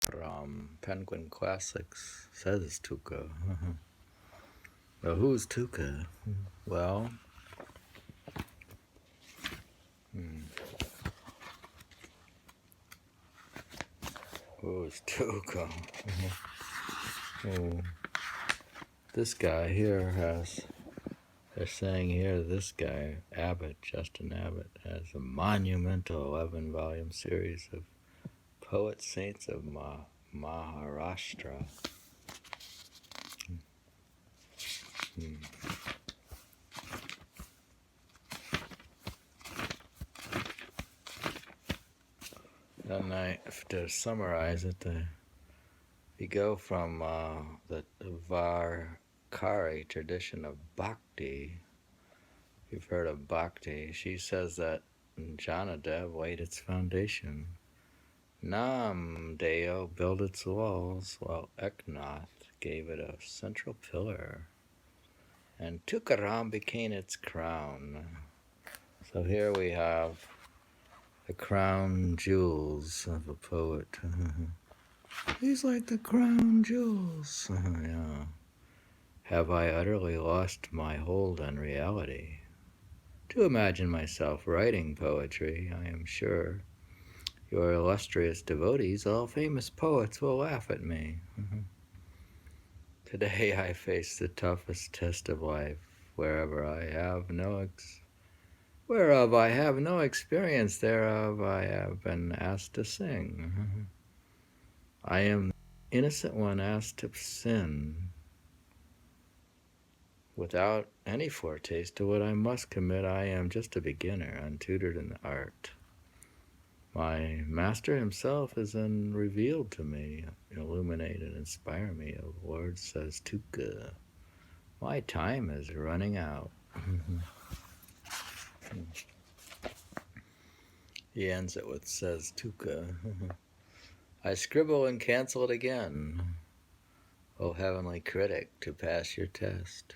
from Penguin Classics Says Tuka. Well, who's Tuka? Well, who's Tuka? Oh, this guy here they're saying here, this guy, Justin Abbott, has a monumental 11-volume series of poet saints of Maharashtra. Then to summarize it, you go from the Varkari tradition of Bhakti. You've heard of Bhakti. She says that Janadev laid its foundation. Namdeo built its walls, while Eknath gave it a central pillar. And Tukaram became its crown. So here we have the crown jewels of a poet. He's like the crown jewels. Yeah. Have I utterly lost my hold on reality? To imagine myself writing poetry, I am sure your illustrious devotees, all famous poets, will laugh at me. Today I face the toughest test of life, whereof I have no experience, thereof I have been asked to sing. I am the innocent one asked to sin, without any foretaste of what I must commit. I am just a beginner, untutored in the art. My master himself is then revealed to me, illuminate and inspire me. The Lord says Tuka. My time is running out. He ends it with says Tuka. I scribble and cancel it again. O heavenly critic, to pass your test.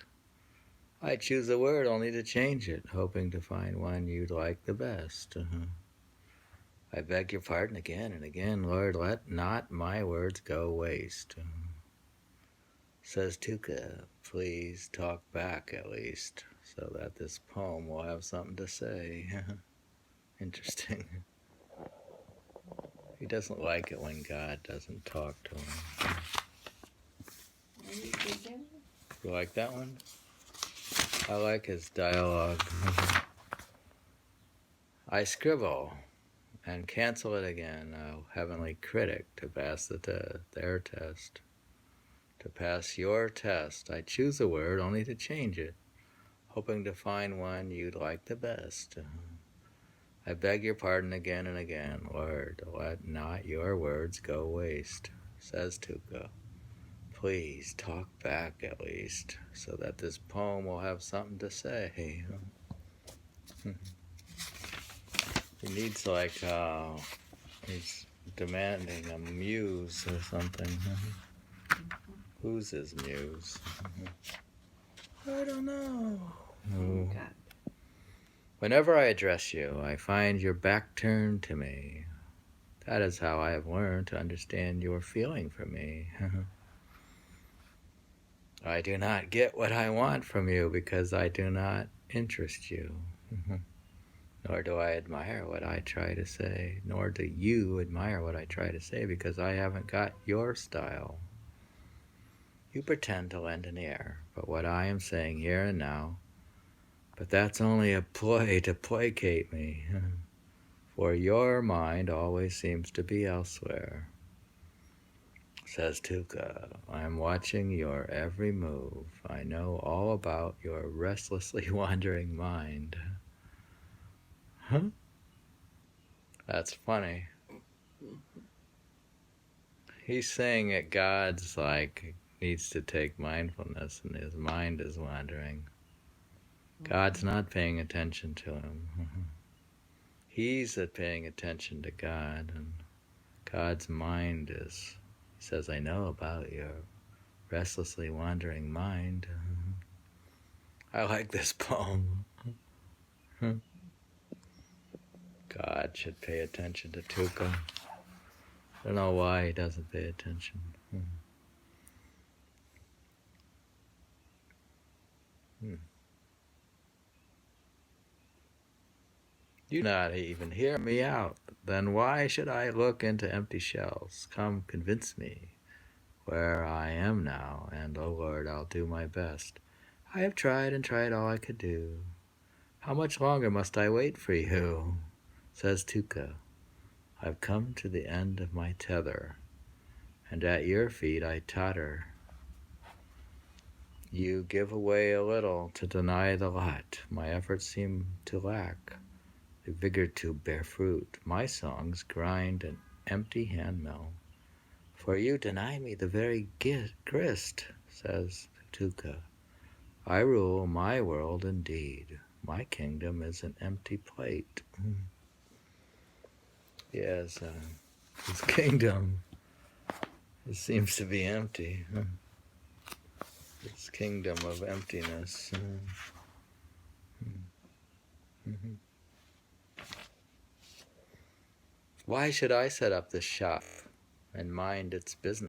I choose a word only to change it, hoping to find one you'd like the best. I beg your pardon again and again, Lord, let not my words go waste. Says Tuka, please talk back at least, so that this poem will have something to say. Interesting. He doesn't like it when God doesn't talk to him. You like that one? I like his dialogue. I scribble and cancel it again, O heavenly critic, to pass their test. To pass your test, I choose a word only to change it, hoping to find one you'd like the best. I beg your pardon again and again, Lord, let not your words go waste. Says Tuka, please talk back at least, so that this poem will have something to say. He needs he's demanding a muse or something. Who's his muse? I don't know. Whenever I address you, I find your back turned to me. That is how I have learned to understand your feeling for me. I do not get what I want from you because I do not interest you. Nor do I admire what I try to say, nor do you admire what I try to say because I haven't got your style. You pretend to lend an ear, but what I am saying here and now, but that's only a ploy to placate me, for your mind always seems to be elsewhere. Says Tuka, I am watching your every move. I know all about your restlessly wandering mind. Huh? That's funny. He's saying that God's needs to take mindfulness and his mind is wandering. God's not paying attention to him. He's paying attention to God, and God's mind is, he says, I know about your restlessly wandering mind. I like this poem. God should pay attention to Tuka. don't know why he doesn't pay attention. You do not even hear me out. Then why should I look into empty shells? Come, convince me where I am now, and, oh Lord, I'll do my best. I have tried and tried all I could do. How much longer must I wait for you? Says Tuka. I've come to the end of my tether, and at your feet I totter. You give away a little to deny the lot. My efforts seem to lack the vigor to bear fruit. My songs grind an empty handmill. For you deny me the very grist, says Tuka. I rule my world indeed. My kingdom is an empty plate. Yes, his kingdom seems to be empty. This kingdom of emptiness. Why should I set up this shop and mind its business?